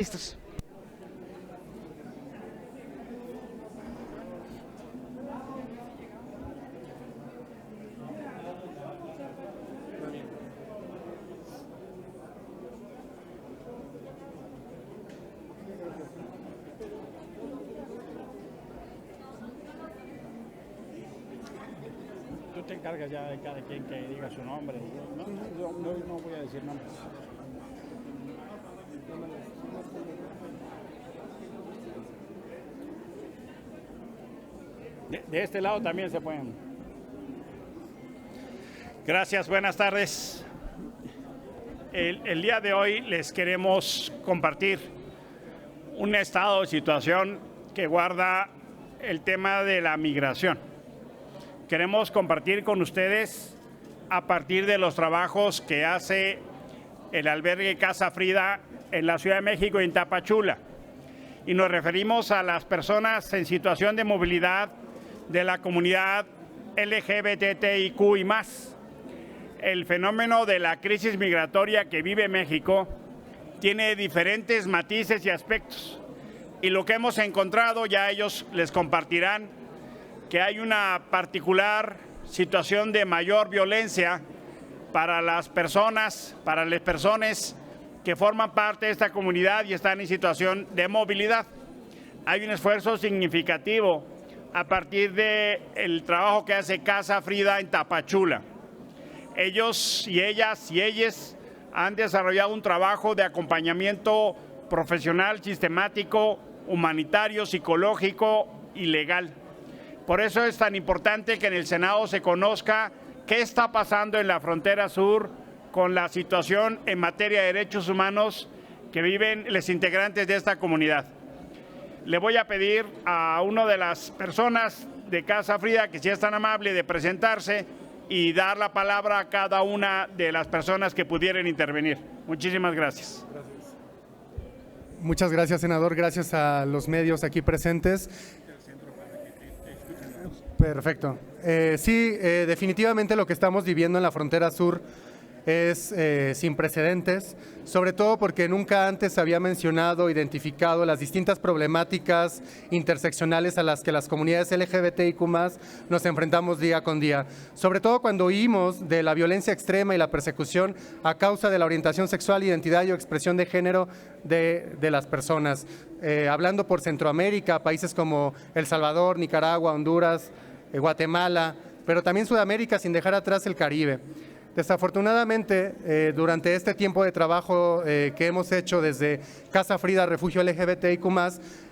Listos. Tú te encargas ya de cada quien que diga su nombre. No voy a decir nombres. De este lado también se pueden. Gracias, buenas tardes. El día de hoy les queremos compartir un estado de situación que guarda el tema de la migración. Queremos compartir con ustedes a partir de los trabajos que hace el albergue Casa Frida en la Ciudad de México y en Tapachula. Y nos referimos a las personas en situación de movilidad de la comunidad LGBTIQ y más. El fenómeno de la crisis migratoria que vive México tiene diferentes matices y aspectos. Y lo que hemos encontrado, ya ellos les compartirán, que hay una particular situación de mayor violencia para las personas que forman parte de esta comunidad y están en situación de movilidad. Hay un esfuerzo significativo a partir del trabajo que hace Casa Frida en Tapachula. Ellos y ellas han desarrollado un trabajo de acompañamiento profesional, sistemático, humanitario, psicológico y legal. Por eso es tan importante que en el Senado se conozca qué está pasando en la frontera sur con la situación en materia de derechos humanos que viven los integrantes de esta comunidad. Le voy a pedir a una de las personas de Casa Frida que sea tan amable de presentarse y dar la palabra a cada una de las personas que pudieran intervenir. Muchísimas gracias. Muchas gracias, senador. Gracias a los medios aquí presentes. Perfecto. Definitivamente lo que estamos viviendo en la frontera sur es sin precedentes, sobre todo porque nunca antes se había mencionado, identificado las distintas problemáticas interseccionales a las que las comunidades LGBTIQ+ nos enfrentamos día con día. Sobre todo cuando oímos de la violencia extrema y la persecución a causa de la orientación sexual, identidad y expresión de género de las personas. Hablando por Centroamérica, países como El Salvador, Nicaragua, Honduras, Guatemala, pero también Sudamérica, sin dejar atrás el Caribe. Desafortunadamente, durante este tiempo de trabajo que hemos hecho desde Casa Frida, Refugio LGBTIQ+,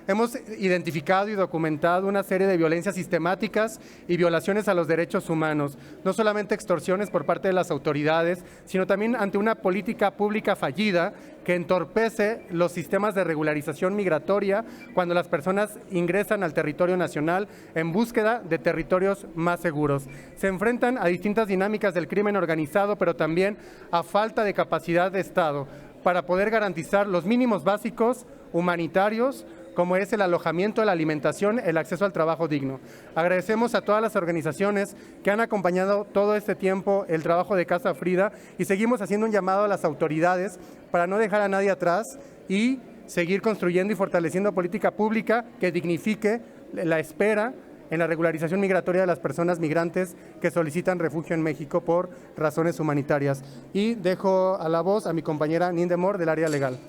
hemos identificado y documentado una serie de violencias sistemáticas y violaciones a los derechos humanos, no solamente extorsiones por parte de las autoridades, sino también ante una política pública fallida que entorpece los sistemas de regularización migratoria cuando las personas ingresan al territorio nacional en búsqueda de territorios más seguros. Se enfrentan a distintas dinámicas del crimen organizado, pero también a falta de capacidad de Estado para poder garantizar los mínimos básicos humanitarios, como es el alojamiento, la alimentación, el acceso al trabajo digno. Agradecemos a todas las organizaciones que han acompañado todo este tiempo el trabajo de Casa Frida y seguimos haciendo un llamado a las autoridades para no dejar a nadie atrás y seguir construyendo y fortaleciendo política pública que dignifique la espera en la regularización migratoria de las personas migrantes que solicitan refugio en México por razones humanitarias. Y dejo a la voz a mi compañera Nindemor del área legal.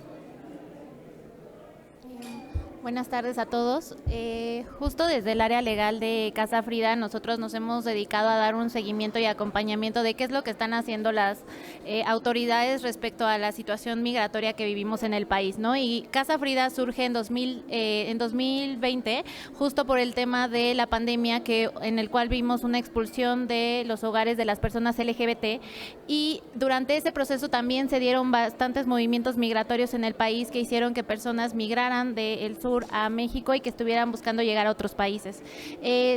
Buenas tardes a todos. Justo desde el área legal de Casa Frida, nosotros nos hemos dedicado a dar un seguimiento y acompañamiento de qué es lo que están haciendo las autoridades respecto a la situación migratoria que vivimos en el país, ¿no? Y Casa Frida surge en 2020, justo por el tema de la pandemia, en el cual vimos una expulsión de los hogares de las personas LGBT, y durante ese proceso también se dieron bastantes movimientos migratorios en el país que hicieron que personas migraran del sur sur a México y que estuvieran buscando llegar a otros países.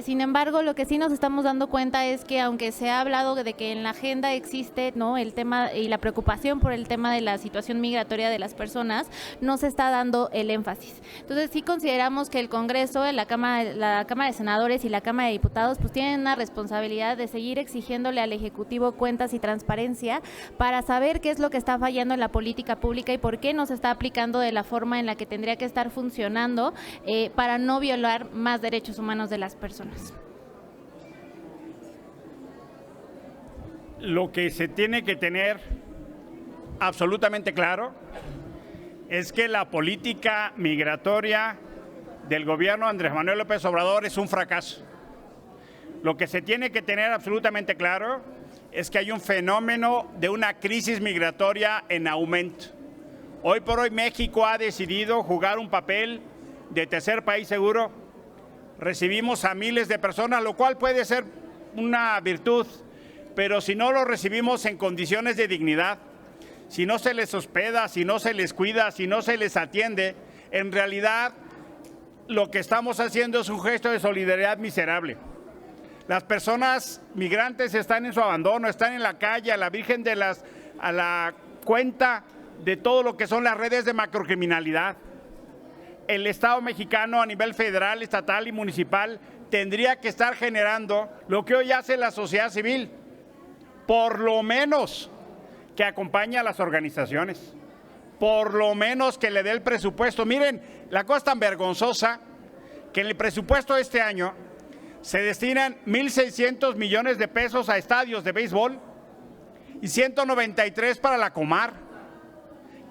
Sin embargo, lo que sí nos estamos dando cuenta es que aunque se ha hablado de que en la agenda existe, ¿no?, el tema y la preocupación por el tema de la situación migratoria de las personas, no se está dando el énfasis. Entonces sí consideramos que el Congreso, la Cámara de Senadores y la Cámara de Diputados pues tienen una responsabilidad de seguir exigiéndole al Ejecutivo cuentas y transparencia para saber qué es lo que está fallando en la política pública y por qué no se está aplicando de la forma en la que tendría que estar funcionando para no violar más derechos humanos de las personas. Lo que se tiene que tener absolutamente claro es que la política migratoria del gobierno de Andrés Manuel López Obrador es un fracaso. Lo que se tiene que tener absolutamente claro es que hay un fenómeno de una crisis migratoria en aumento. Hoy por hoy México ha decidido jugar un papel de tercer país seguro. Recibimos a miles de personas, lo cual puede ser una virtud, pero si no lo recibimos en condiciones de dignidad, si no se les hospeda, si no se les cuida, si no se les atiende, en realidad lo que estamos haciendo es un gesto de solidaridad miserable. Las personas migrantes están en su abandono, están en la calle, a la cuenta de todo lo que son las redes de macrocriminalidad. El Estado mexicano a nivel federal, estatal y municipal tendría que estar generando lo que hoy hace la sociedad civil, por lo menos que acompañe a las organizaciones, por lo menos que le dé el presupuesto. Miren, la cosa es tan vergonzosa que en el presupuesto de este año se destinan 1,600 millones de pesos a estadios de béisbol y 193 para la Comar.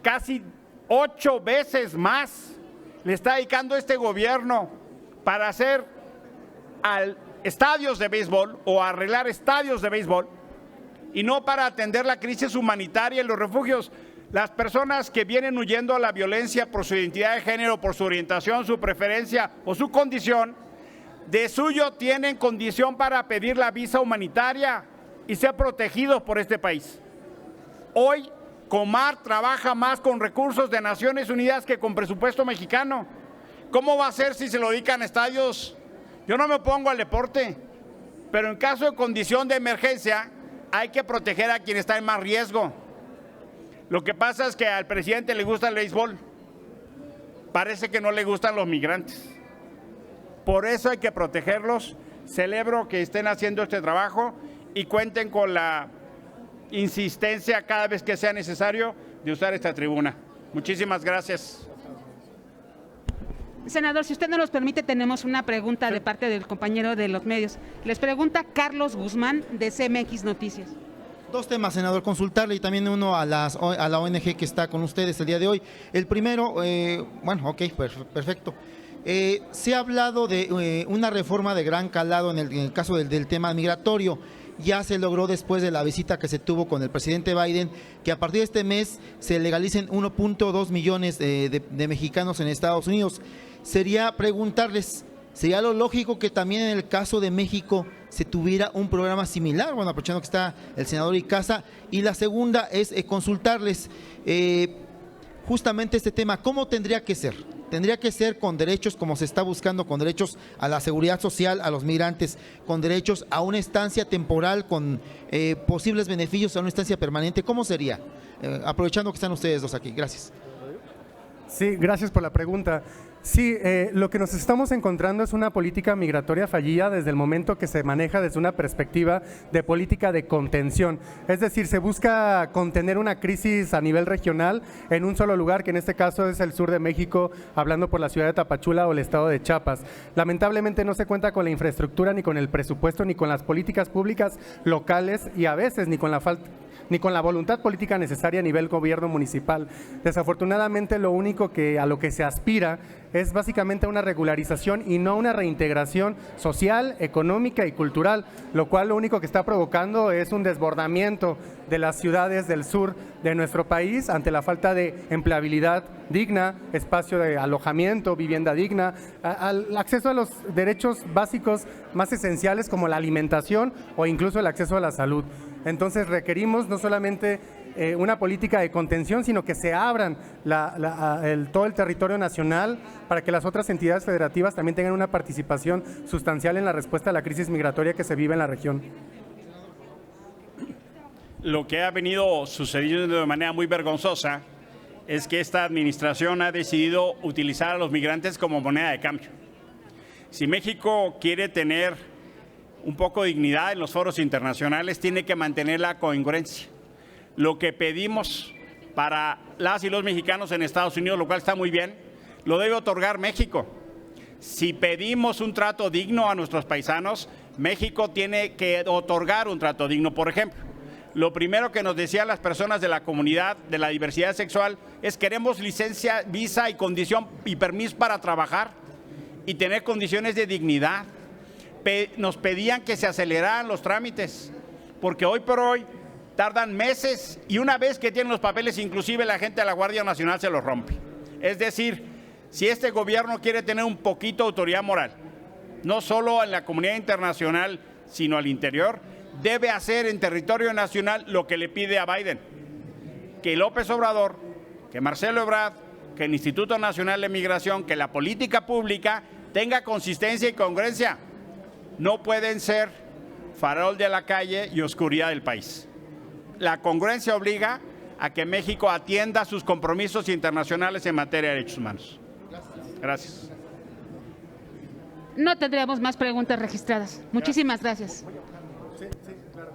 Casi 8 veces más le está dedicando este gobierno para hacer estadios de béisbol o arreglar estadios de béisbol y no para atender la crisis humanitaria en los refugios. Las personas que vienen huyendo a la violencia por su identidad de género, por su orientación, su preferencia o su condición, de suyo tienen condición para pedir la visa humanitaria y ser protegidos por este país. Hoy Comar trabaja más con recursos de Naciones Unidas que con presupuesto mexicano. ¿Cómo va a ser si se lo dedican a estadios? Yo no me opongo al deporte, pero en caso de condición de emergencia hay que proteger a quien está en más riesgo. Lo que pasa es que al presidente le gusta el béisbol, parece que no le gustan los migrantes. Por eso hay que protegerlos. Celebro que estén haciendo este trabajo y cuenten con la insistencia cada vez que sea necesario de usar esta tribuna. Muchísimas gracias. Senador, si usted nos permite, tenemos una pregunta de parte del compañero de los medios. Les pregunta Carlos Guzmán, de CMX Noticias. Dos temas, senador, consultarle y también uno a la ONG que está con ustedes el día de hoy. El primero, perfecto. Se ha hablado de una reforma de gran calado en el caso del tema migratorio. Ya se logró después de la visita que se tuvo con el presidente Biden que a partir de este mes se legalicen 1.2 millones de mexicanos en Estados Unidos. Sería preguntarles, ¿sería lo lógico que también en el caso de México se tuviera un programa similar? Bueno, aprovechando que está el senador Icaza. Y la segunda es consultarles justamente este tema, ¿cómo tendría que ser? Tendría que ser con derechos, como se está buscando, con derechos a la seguridad social, a los migrantes, con derechos a una estancia temporal, con posibles beneficios a una estancia permanente. ¿Cómo sería? Aprovechando que están ustedes dos aquí. Gracias. Sí, gracias por la pregunta. Sí, lo que nos estamos encontrando es una política migratoria fallida desde el momento que se maneja desde una perspectiva de política de contención. Es decir, se busca contener una crisis a nivel regional en un solo lugar, que en este caso es el sur de México, hablando por la ciudad de Tapachula o el estado de Chiapas. Lamentablemente no se cuenta con la infraestructura, ni con el presupuesto, ni con las políticas públicas locales y a veces ni con la voluntad política necesaria a nivel gobierno municipal. Desafortunadamente a lo que se aspira es básicamente una regularización y no una reintegración social, económica y cultural, lo cual lo único que está provocando es un desbordamiento de las ciudades del sur de nuestro país ante la falta de empleabilidad digna, espacio de alojamiento, vivienda digna, al acceso a los derechos básicos más esenciales como la alimentación o incluso el acceso a la salud. Entonces requerimos no solamente una política de contención, sino que se abran todo el territorio nacional para que las otras entidades federativas también tengan una participación sustancial en la respuesta a la crisis migratoria que se vive en la región. Lo que ha venido sucediendo de manera muy vergonzosa es que esta administración ha decidido utilizar a los migrantes como moneda de cambio. Si México quiere tener un poco de dignidad en los foros internacionales, tiene que mantener la congruencia. Lo que pedimos para las y los mexicanos en Estados Unidos, lo cual está muy bien, lo debe otorgar México. Si pedimos un trato digno a nuestros paisanos, México tiene que otorgar un trato digno. Por ejemplo, lo primero que nos decían las personas de la comunidad de la diversidad sexual es: queremos licencia, visa y condición y permiso para trabajar y tener condiciones de dignidad. Nos pedían que se aceleraran los trámites, porque hoy por hoy tardan meses y una vez que tienen los papeles, inclusive la gente de la Guardia Nacional se los rompe. Es decir, si este gobierno quiere tener un poquito de autoridad moral, no solo en la comunidad internacional, sino al interior, debe hacer en territorio nacional lo que le pide a Biden. Que López Obrador, que Marcelo Ebrard, que el Instituto Nacional de Migración, que la política pública tenga consistencia y congruencia. No pueden ser farol de la calle y oscuridad del país. La congruencia obliga a que México atienda sus compromisos internacionales en materia de derechos humanos. Gracias. No tendremos más preguntas registradas. Muchísimas gracias. Sí, claro.